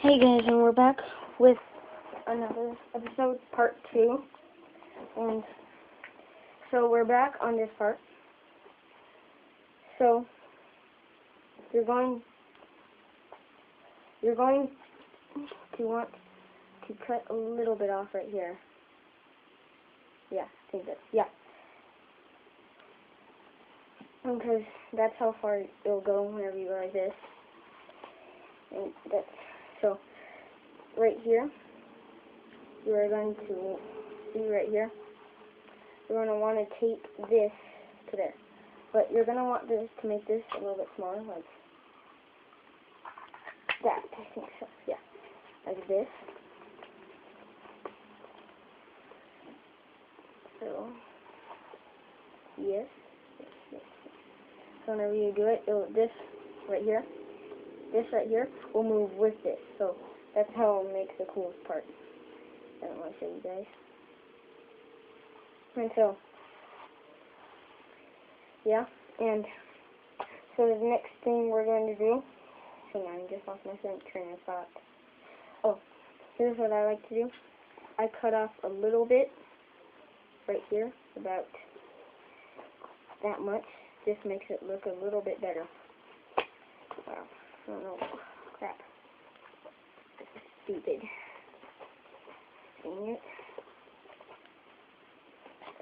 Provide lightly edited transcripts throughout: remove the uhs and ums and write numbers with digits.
Hey guys, and we're back with another episode, part 2. And so we're back on this part. So you're going to want to cut a little bit off right here. Yeah, I think that's, yeah. Because that's how far it'll go whenever you go like this. And that's, so right here, you are going to see right here, you're going to want to tape this to there. But you're going to want this to make this a little bit smaller, like that, I think so, yeah. Like this. So, yes. So whenever you do it, this right here will move with this. So that's how it makes the coolest part. I don't want to show you guys. And so, yeah, and so the next thing we're going to do, hang on, I just lost my train of thought. Oh, here's what I like to do. I cut off a little bit right here, about that much. Just makes it look a little bit better. Wow, I don't know. Crap. This is stupid. Dang it.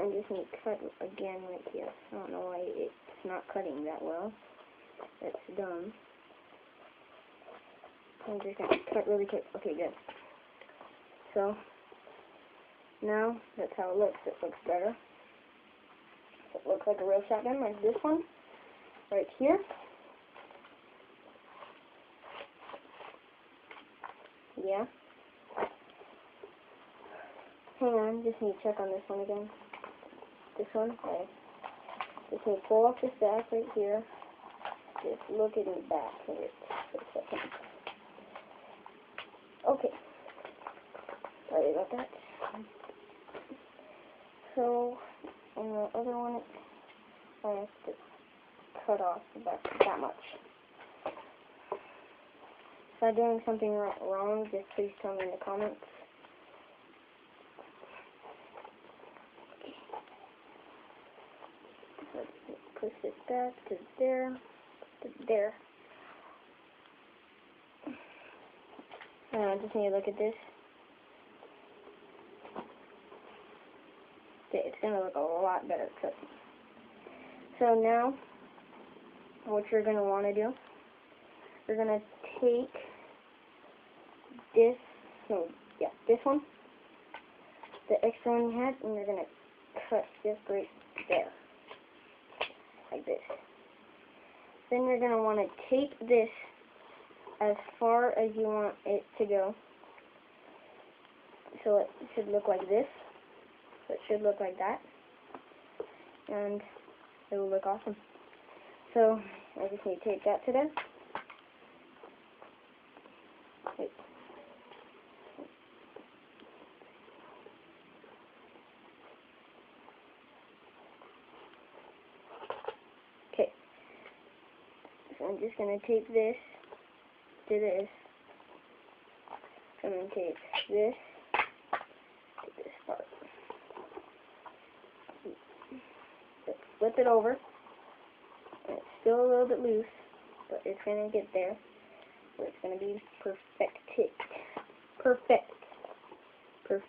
I'm just going to cut again right here. I don't know why it's not cutting that well. That's dumb. I'm just going to cut really quick. Okay, good. So, now, that's how it looks. It looks better. It looks like a real shotgun, like this one. Right here. Yeah. Hang on, just need to check on this one again. This one, okay. Just need to pull off this back right here. Just look at the back of it for a second. Okay. Sorry about that. So, on the other one, I have to cut off about that much. If I'm doing something wrong, just please tell me in the comments. Let's push this back to there, to there. I just need to look at this. Okay, it's going to look a lot better, trust me. So now, what you're going to want to do, you're going to take this, so yeah, this one, the extra one you had, and you're going to cut just right there, like this. Then you're going to want to tape this as far as you want it to go. So it should look like this. So it should look like that. And it will look awesome. So I just need to tape that to there. Wait. Okay. So I'm just going to tape this to this. I'm going to tape this to this part. Flip it over. And it's still a little bit loose, but it's going to get there. So it's going to be perfected. Perfect. Perfect.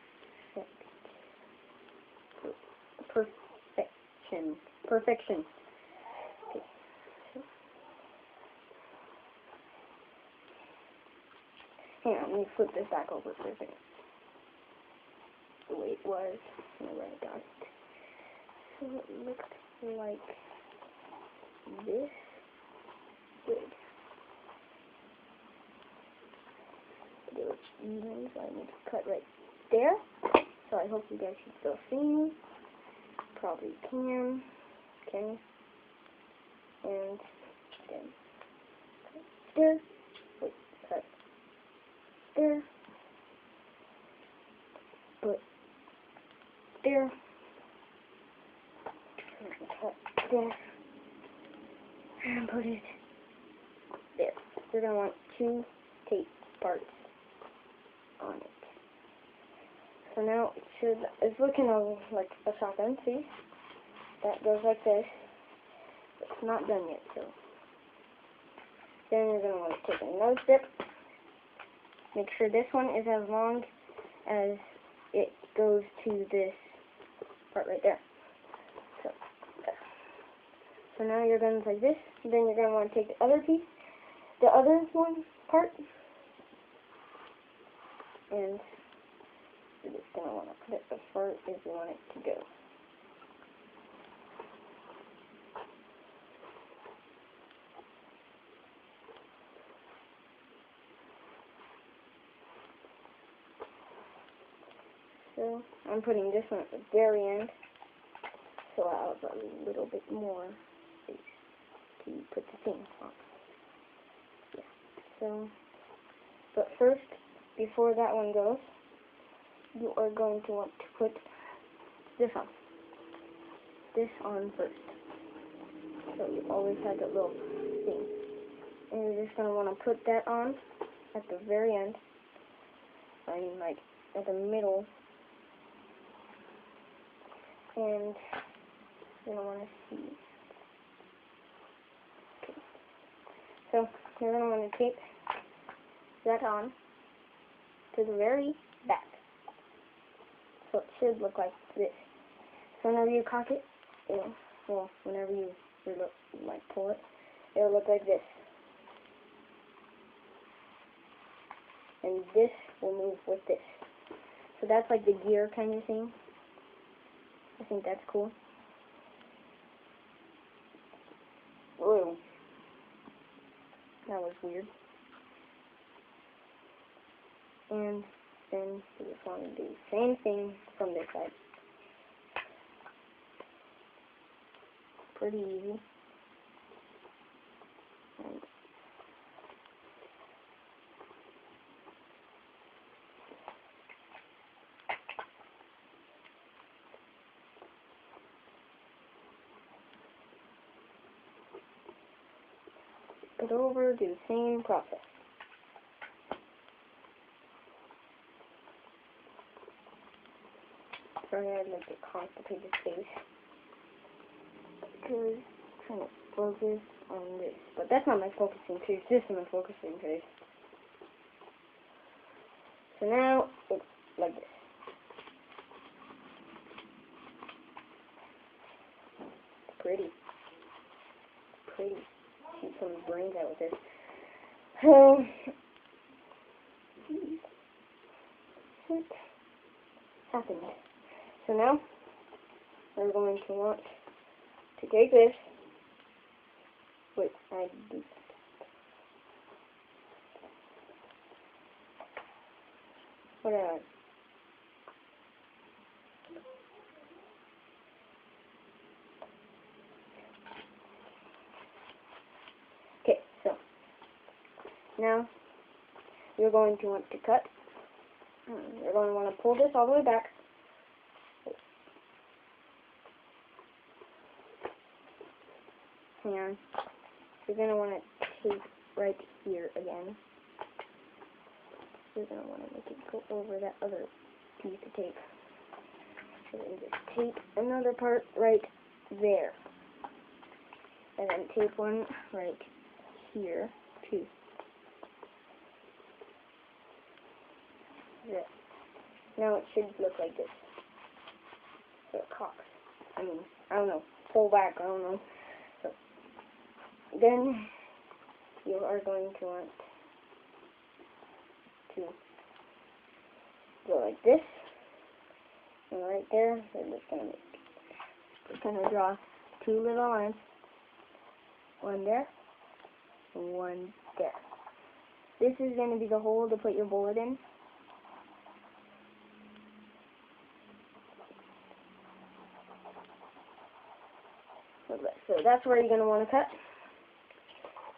Perfection. Perfection. Okay. Hang on, let me flip this back over for a second. The way it was, and where I got it. So it looks like this. Good. Do it even, so I need to cut right there. So I hope you guys can still see me. Probably can. Can. And then cut there. Wait, cut there. Put there. And cut there. And put it there. You're going to want 2 tape parts on it. So now it's looking like a shotgun, see? That goes like this. It's not done yet, so. Then you're going to want to take another step. Make sure this one is as long as it goes to this part right there. So now you're going to take this. Then you're going to want to take the other piece, the other one part, and you're just going to want to put it as far as you want it to go. So I'm putting this one at the very end, so I'll have a little bit more space to put the thing on. Yeah. So, but first, before that one goes, you are going to want to put this on. This on first. So you always have that little thing. And you're just going to want to put that on at the very end. I mean, like, at the middle. And you're going to want to see. Okay. So you're going to want to tape that on to the very back. So it should look like this. So whenever you cock it, well, whenever you like pull it, it'll look like this. And this will move with this. So that's like the gear kind of thing. I think that's cool. Whoa. That was weird. And then we just want to do the same thing from this side. Pretty easy. And put over, do the same process. Sorry, I had like a constipated face because I'm trying to focus on this, but that's not my focusing face. This is my focusing face. So now it's like this. Pretty. Shoot some brains out with this. So, what happened? So now, we're going to want to take this. Wait, I do. What did I? Okay, so now you're going to want to cut. You're going to want to pull this all the way back. Hang on. You're going to want to tape right here again. You're going to want to make it go over that other piece of tape. And then just tape another part right there. And then tape one right here, too. There. Now it should look like this. So it cocks. I mean, I don't know. Pull back, I don't know. So then you are going to want to go like this. And right there, we're just gonna draw two little lines. One there, one there. This is going to be the hole to put your bullet in. So that's where you're going to want to cut.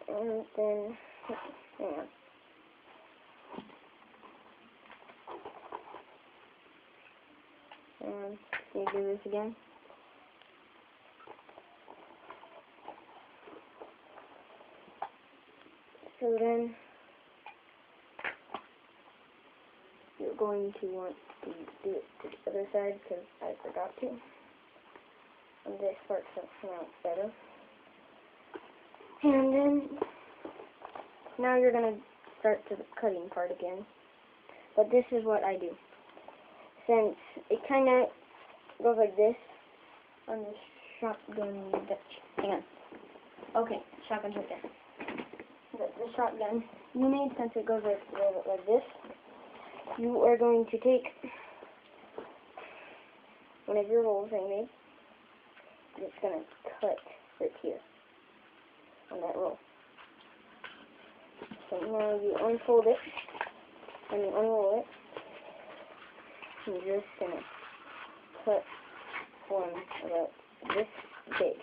And then, hang on. And you do this again. So then, you're going to want to do it to the other side because I forgot to. And this part come out better. And then, now you're going to start to the cutting part again. But this is what I do. Since it kind of goes like this on the shotgun Dutch. Hang on. Okay, shotgun's right there. The shotgun you made, since it goes like this, you are going to take one of your rolls I made. It's going to cut right here on that roll. So now you unfold it, and you unroll it. You're just going to cut one about this big.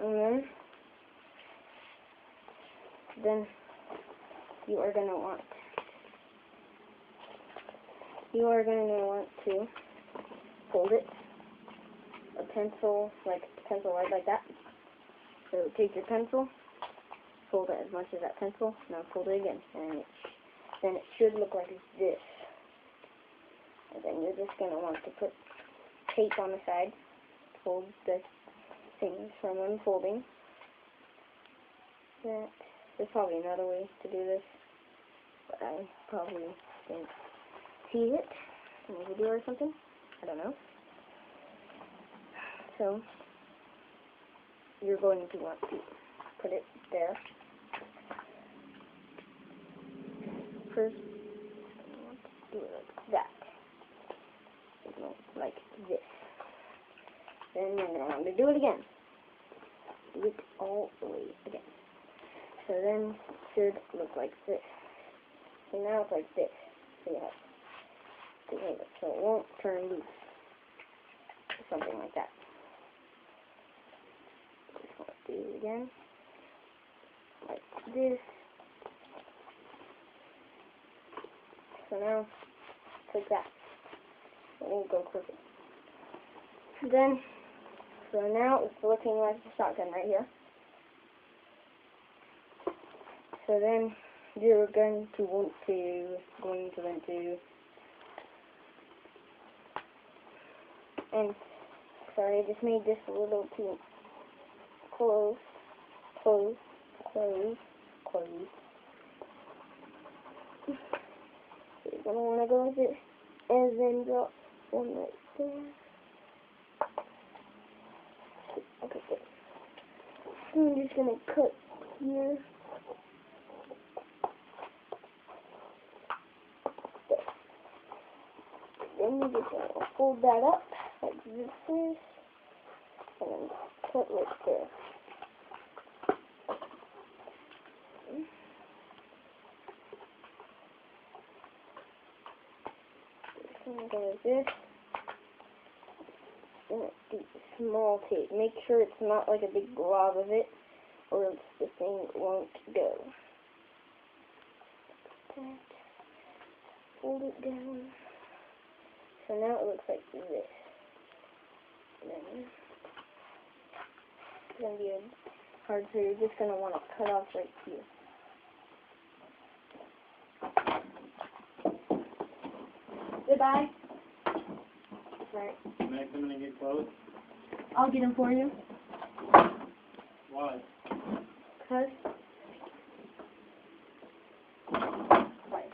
And then you are going to want to fold it, a pencil, like pencil wide like that. So take your pencil, fold it as much as that pencil, now fold it again, and then it should look like this. And then you're just going to want to put tape on the side, fold the things from unfolding. There's probably another way to do this, but I probably didn't see it in a video or something. I don't know. So you're going to want to put it there. First, I want to do it like that. Like this. Then you're going to want to do it again. Do it all the way again. So then it should look like this. So now it's like this. So you have to hang it so it won't turn loose. Something like that. Just want to do it again. Like this. So now it's like that. It won't go crooked. Then, so now it's looking like the shotgun right here. So then you're going to want to, and sorry, I just made this a little too close. So you're going to want to go with it, and then drop one right there. Okay, good. So I'm just going to cut here. Then you're just going to fold that up like this, and then cut right there. Just going to go like this. And do small tape. Make sure it's not like a big glob of it, or else the thing won't go. That. Fold it down. So now it looks like this. And then it's going to be hard, so you're just going to want to cut off right here. Goodbye. Right. Can I come in and get clothes? I'll get them for you. Why? Because. Right.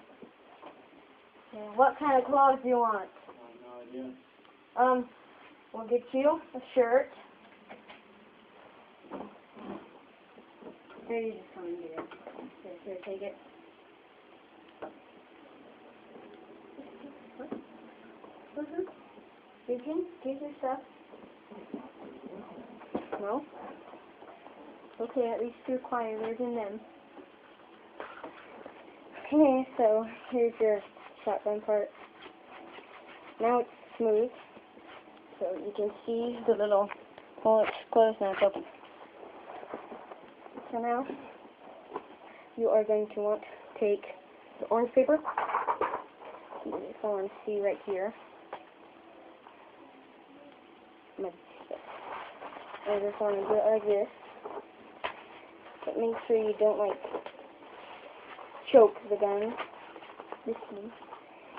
And what kind of clothes do you want? I have no idea. We'll get you a shirt. There, you just come and get it. Here, take it. You can get your stuff. No? Okay, at least you're quieter than them. Okay, so here's your shotgun part. Now it's smooth, so you can see the little, well, it's closed now, it's open. So now, you are going to want to take the orange paper. You just want to see right here. I just want to do it like this. But make sure you don't, like, choke the gun. This one.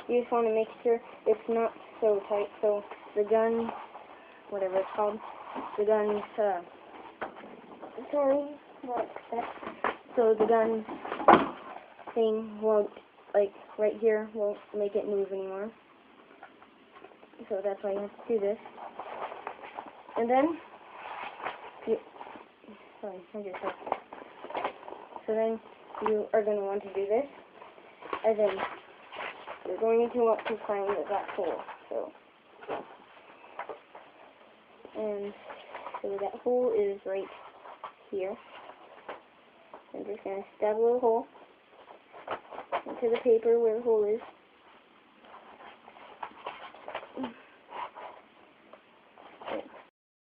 You just want to make sure it's not so tight, so the gun, whatever it's called, the gun's, sorry, what's that? So the gun thing won't, like, right here, won't make it move anymore. So that's why you have to do this. And then, so then you are going to want to do this, and then you're going to want to find that hole. And so that hole is right here. I'm just going to stab a little hole into the paper where the hole is.